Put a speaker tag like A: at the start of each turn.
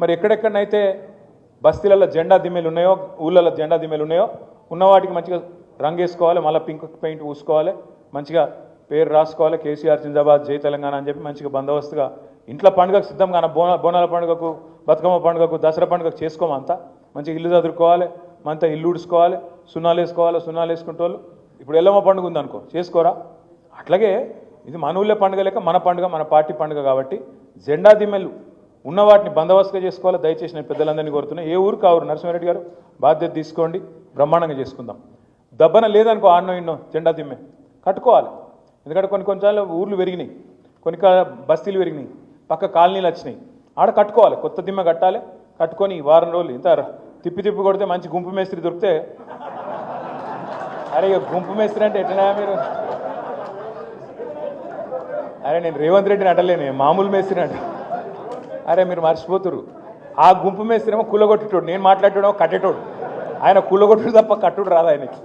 A: మరి ఎక్కడెక్కడనైతే బస్తీలలో జెండా దిమ్మెలు ఉన్నాయో, ఊళ్ళలో జెండా దిమ్మెలు ఉన్నాయో ఉన్న వాటికి మంచిగా రంగు వేసుకోవాలి, మళ్ళీ పింక్ పెయింట్ పూసుకోవాలి, మంచిగా పేరు రాసుకోవాలి, కేసీఆర్ జిందాబాద్ జై తెలంగాణ అని చెప్పి మంచిగా బందోబస్తుగా ఇంట్లో పండుగకు సిద్ధంగా బోనాల పండుగకు, బతుకమ్మ పండుగకు, దసరా పండుగకు చేసుకోమంతా మంచిగా ఇల్లు చదువుకోవాలి, మంతా ఇల్లు ఉడుచుకోవాలి, సున్నాలు వేసుకోవాలి. సున్నాలు వేసుకుంటే వాళ్ళు ఇప్పుడు ఎల్లమ్మ పండుగ ఉందనుకో చేసుకోరా. అట్లాగే ఇది మన ఊళ్ళో పండుగ లేక మన పండుగ, మన పార్టీ పండుగ కాబట్టి జెండా దిమ్మెలు ఉన్న వాటిని బందోబస్తుగా చేసుకోవాలి. దయచేసి నేను పెద్దలందరినీ కోరుతున్నా, ఏ ఊరు కావురు నరసింహారెడ్డి గారు బాధ్యత తీసుకోండి, బ్రహ్మాండంగా చేసుకుందాం. దబ్బన లేదనుకో ఆన్నో ఇన్నో జెండా దిమ్మె కట్టుకోవాలి. ఎందుకంటే కొన్నిసార్లు ఊర్లు పెరిగినాయి, కొన్ని బస్తీలు పెరిగినాయి, పక్క కాలనీలు వచ్చినాయి, ఆడ కట్టుకోవాలి, కొత్త దిమ్మె కట్టాలి. కట్టుకొని వారం రోజులు ఇంత తిప్పి కొడితే మంచి గుంపు మేస్త్రి దొరికితే, అరే ఇక గుంపు మేస్త్రి అంటే ఎట్లా మీరు, అరే నేను రేవంత్ రెడ్డిని అంటలేను, మామూలు మేస్త్రిని అంట. అరే మీరు మర్చిపోతురు, ఆ గుంపు మేస్త్రి ఏమో కుల్లగొట్టేటోడు, నేను మాట్లాడేటోడేమో కట్టేటోడు. ఆయన కుల్లగొట్టుడు తప్ప కట్టుడు రాదు ఆయనకి.